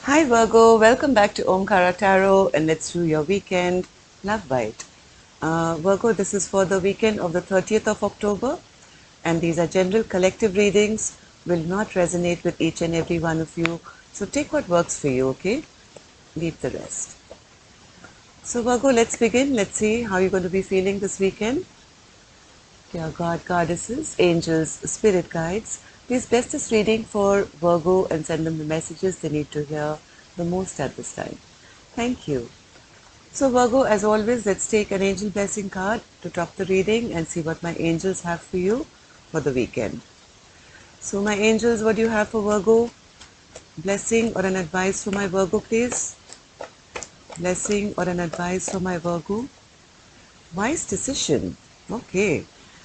Hi Virgo, welcome back to Omkara Tarot and let's do your weekend love bite. Virgo, this is for the weekend of the 30th of October and these are general collective readings, will not resonate with each and every one of you. So take what works for you, okay? Leave the rest. So Virgo, let's begin. Let's see how you're going to be feeling this weekend. Your God, goddesses, angels, spirit guides, please bless this reading for Virgo and send them the messages they need to hear the most at this time. Thank you. So Virgo, as always, let's take an angel blessing card to top the reading and see what my angels have for you for the weekend. So my angels, what do you have for Virgo? Blessing or an advice for my Virgo, please? Blessing or an advice for my Virgo? Wise decision. Okay.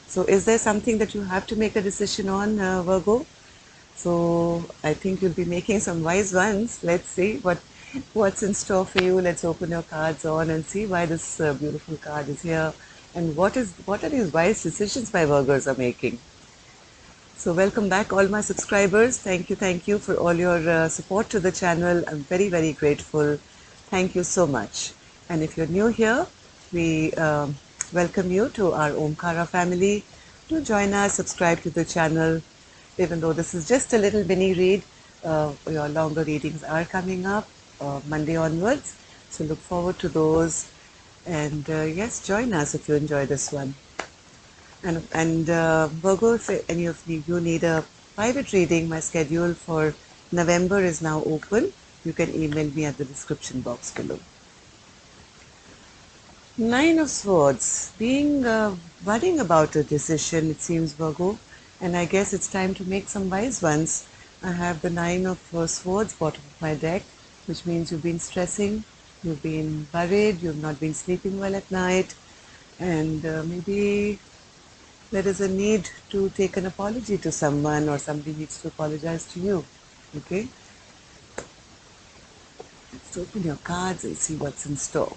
So is there something that you have to make a decision on, Virgo? So I think you'll be making some wise ones. Let's see what's in store for you. Let's open your cards on and see why this beautiful card is here and what are these wise decisions my Virgos are making. So welcome back all my subscribers. Thank you for all your support to the channel. I'm very grateful. Thank you so much. And if you're new here, we welcome you to our Omkara family. Do join us, subscribe to the channel. Even though this is just a little mini read, your longer readings are coming up Monday onwards. So look forward to those. And yes, join us if you enjoy this one. And Virgo, if any of you need a private reading, my schedule for November is now open. You can email me at the description box below. Nine of Swords, being worrying about a decision, it seems, Virgo, and I guess it's time to make some wise ones. I have the Nine of Swords bottom of my deck, which means you've been stressing, you've been worried, you've not been sleeping well at night, and maybe there is a need to take an apology to someone or somebody needs to apologize to you. Okay? Let's open your cards and see what's in store.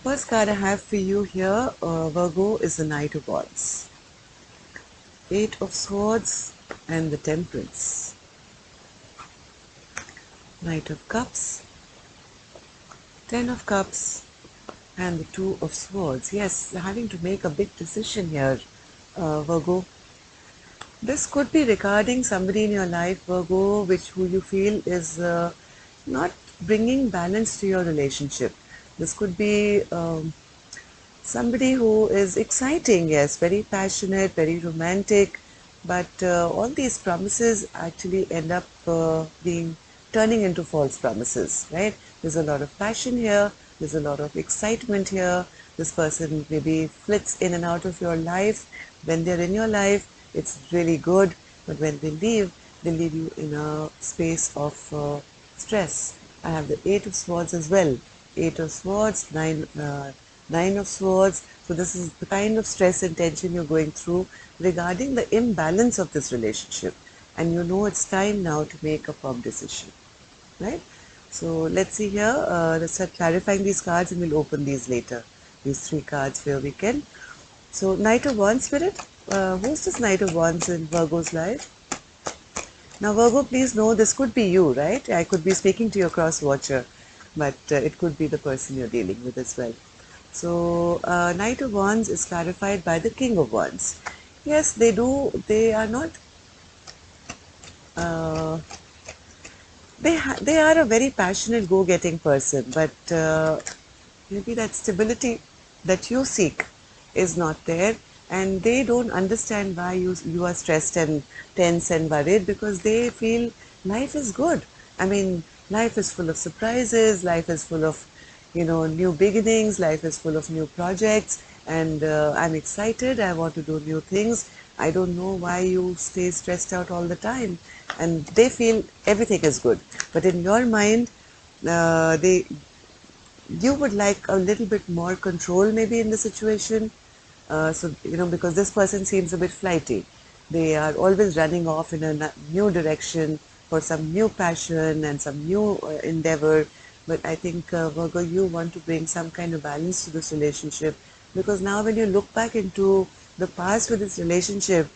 First card I have for you here, Virgo, is the Knight of Wands. Eight of Swords and the Temperance. Knight of Cups, Ten of Cups, and the Two of Swords. Yes, having to make a big decision here, Virgo. This could be regarding somebody in your life, Virgo, who you feel is not bringing balance to your relationship. This could be somebody who is exciting, yes, very passionate, very romantic, but all these promises actually end up turning into false promises, right? There's a lot of passion here, there's a lot of excitement here. This person maybe flits in and out of your life. When they're in your life, it's really good, but when they leave you in a space of stress. I have the Eight of Swords as well. Eight of Swords, Nine of Swords. So this is the kind of stress and tension you're going through regarding the imbalance of this relationship. And you know it's time now to make a firm decision, right? So let's see here. Let's start clarifying these cards and we'll open these later. These three cards for your weekend. So Knight of Wands, Spirit. Who's this Knight of Wands in Virgo's life? Now Virgo, please know this could be you, right? I could be speaking to your cross watcher, but it could be the person you're dealing with as well. So Knight of Wands is clarified by the King of Wands. Yes, they are not, they are a very passionate go-getting person, but maybe that stability that you seek is not there, and they don't understand why you are stressed and tense and worried, because they feel life is good. I mean, life is full of surprises, life is full of new beginnings, life is full of new projects, and I'm excited, I want to do new things. I don't know why you stay stressed out all the time. And they feel everything is good, but in your mind you would like a little bit more control maybe in the situation. So because this person seems a bit flighty, they are always running off in a new direction for some new passion and some new endeavor. But I think Virgo, you want to bring some kind of balance to this relationship, because now when you look back into the past with this relationship,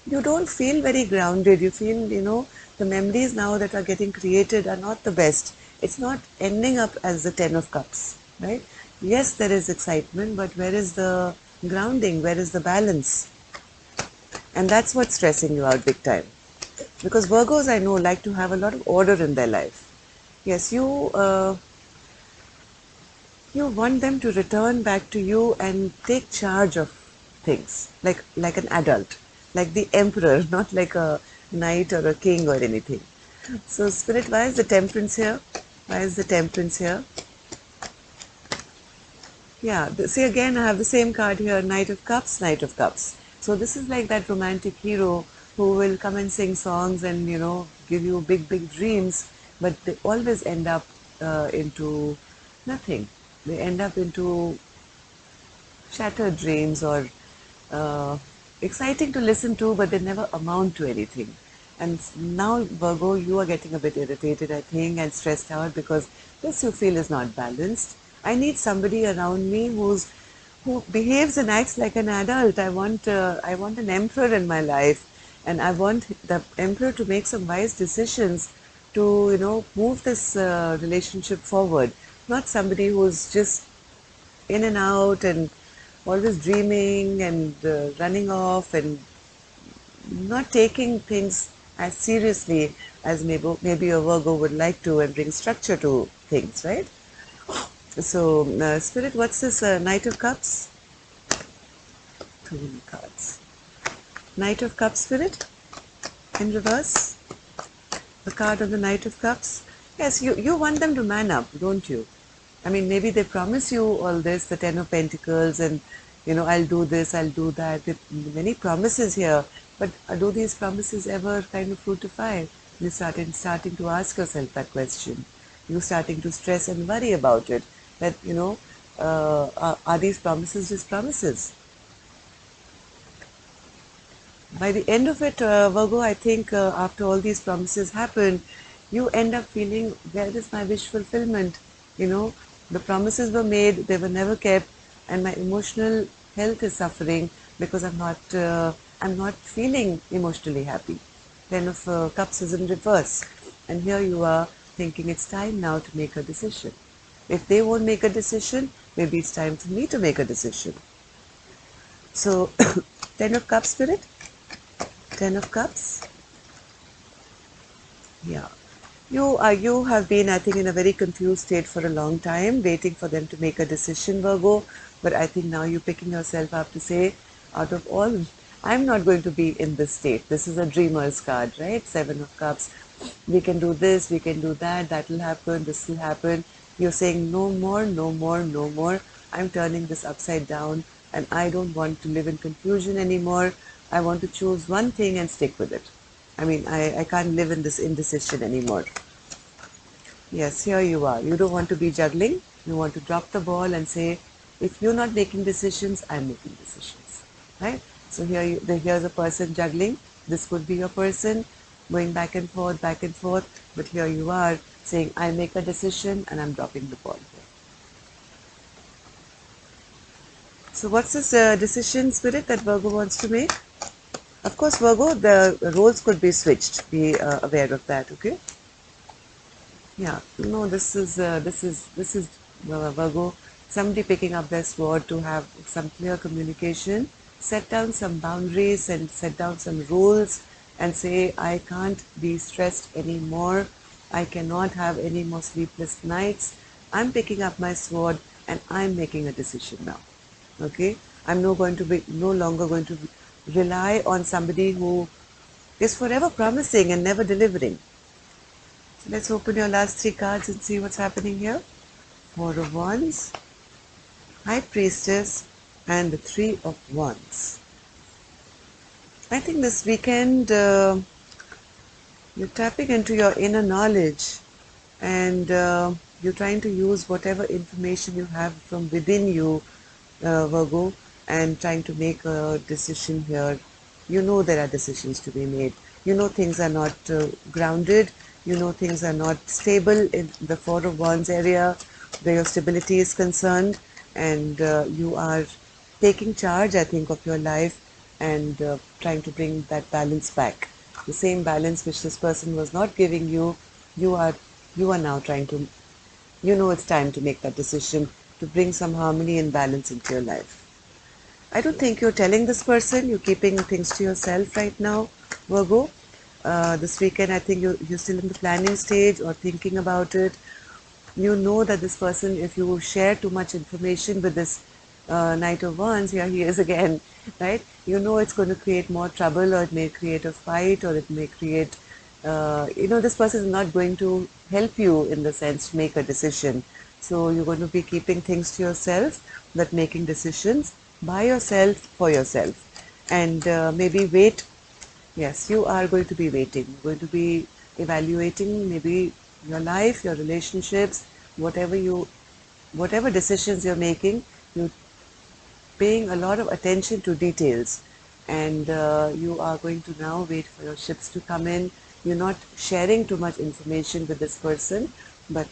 you don't feel very grounded. You feel, the memories now that are getting created are not the best. It's not ending up as the Ten of Cups, right? Yes, there is excitement, but where is the grounding? Where is the balance? And that's what's stressing you out big time. Because Virgos, I know, like to have a lot of order in their life. Yes, you want them to return back to you and take charge of things like an adult, like the emperor, not like a knight or a king or anything. So spirit, why is the temperance here? Why is the temperance here? Yeah, see again, I have the same card here, Knight of Cups, Knight of Cups. So this is like that romantic hero who will come and sing songs and, give you big, big dreams, but they always end up into nothing. They end up into shattered dreams or uh, exciting to listen to, but they never amount to anything. And now, Virgo, you are getting a bit irritated, I think, and stressed out because this you feel is not balanced. I need somebody around me who behaves and acts like an adult. I want an emperor in my life, and I want the emperor to make some wise decisions to move this relationship forward. Not somebody who's just in and out and always dreaming and running off and not taking things as seriously as maybe a Virgo would like to and bring structure to things, right? So, Spirit, what's this Knight of Cups? Too many cards. Knight of Cups, Spirit, in reverse. The card of the Knight of Cups. Yes, you want them to man up, don't you? I mean, maybe they promise you all this, the Ten of Pentacles, and I'll do this, I'll do that. Many promises here, but do these promises ever kind of fructify? You starting to ask yourself that question. You starting to stress and worry about it. That are these promises just promises? By the end of it, Virgo, I think after all these promises happen, you end up feeling, where is my wish fulfillment? The promises were made, they were never kept, and my emotional health is suffering because I'm not feeling emotionally happy. Ten of Cups is in reverse, and here you are thinking it's time now to make a decision. If they won't make a decision, maybe it's time for me to make a decision. So, Ten of Cups, Spirit. Ten of Cups. Yeah. You have been, I think, in a very confused state for a long time, waiting for them to make a decision, Virgo. But I think now you're picking yourself up to say, out of all, I'm not going to be in this state. This is a dreamer's card, right? Seven of Cups. We can do this, we can do that, that will happen, this will happen. You're saying no more, no more, no more. I'm turning this upside down and I don't want to live in confusion anymore. I want to choose one thing and stick with it. I mean, I can't live in this indecision anymore. Yes, here you are. You don't want to be juggling. You want to drop the ball and say, if you're not making decisions, I'm making decisions. Right? So here's a person juggling. This could be your person going back and forth, back and forth. But here you are saying, I make a decision and I'm dropping the ball here. So what's this decision, Spirit, that Virgo wants to make? Of course, Virgo, the roles could be switched. Be aware of that, okay? Yeah, no, this is Virgo. Somebody picking up their sword to have some clear communication, set down some boundaries and set down some rules and say, I can't be stressed anymore. I cannot have any more sleepless nights. I'm picking up my sword and I'm making a decision now. Okay? I'm no longer going to rely on somebody who is forever promising and never delivering. So let's open your last three cards and see what's happening here. Four of Wands, High Priestess, and the Three of Wands. I think this weekend you're tapping into your inner knowledge and you're trying to use whatever information you have from within you, Virgo, and trying to make a decision here. You know there are decisions to be made. You know things are not grounded. You know things are not stable in the Four of Wands area where your stability is concerned, and you are taking charge, I think, of your life and trying to bring that balance back. The same balance which this person was not giving you, you are now trying to, it's time to make that decision to bring some harmony and balance into your life. I don't think you're telling this person, you're keeping things to yourself right now, Virgo. This weekend, I think you're still in the planning stage or thinking about it. You know that this person, if you share too much information with this Knight of Wands, here he is again, right? You know it's going to create more trouble, or it may create a fight, or it may create, this person is not going to help you in the sense to make a decision. So you're going to be keeping things to yourself, but making decisions by yourself, for yourself. And maybe wait. Yes, you are going to be waiting. You're going to be evaluating maybe your life, your relationships, whatever decisions you're making, you're paying a lot of attention to details. And you are going to now wait for your ships to come in. You're not sharing too much information with this person, but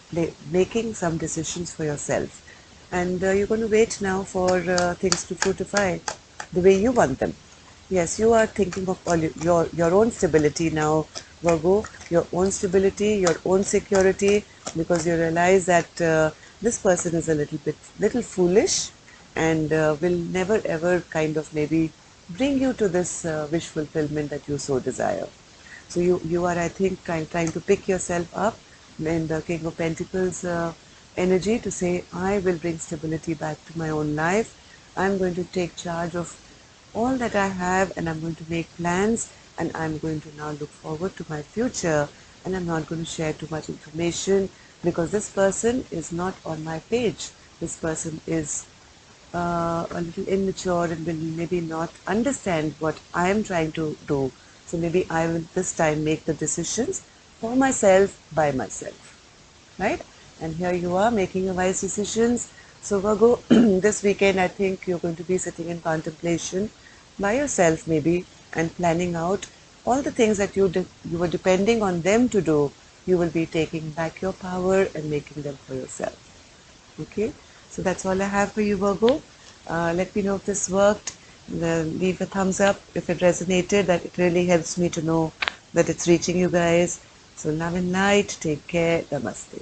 making some decisions for yourself. And you're going to wait now for things to fructify the way you want them. Yes, you are thinking of all your own stability now, Virgo, your own stability, your own security, because you realize that this person is a little foolish, and will never ever kind of maybe bring you to this wish fulfillment that you so desire. So you are, I think, trying to pick yourself up in the King of Pentacles energy to say, I will bring stability back to my own life. I'm going to take charge of all that I have, and I'm going to make plans, and I'm going to now look forward to my future, and I'm not going to share too much information because this person is not on my page. This person is a little immature and will maybe not understand what I am trying to do. So maybe I will this time make the decisions for myself, by myself, right? And here you are making your wise decisions. So Virgo, this weekend I think you're going to be sitting in contemplation by yourself maybe, and planning out all the things that you were depending on them to do. You will be taking back your power and making them for yourself. Okay, so that's all I have for you, Virgo. Let me know if this worked. Leave a thumbs up if it resonated. That it really helps me to know that it's reaching you guys. So love and light. Take care. Namaste.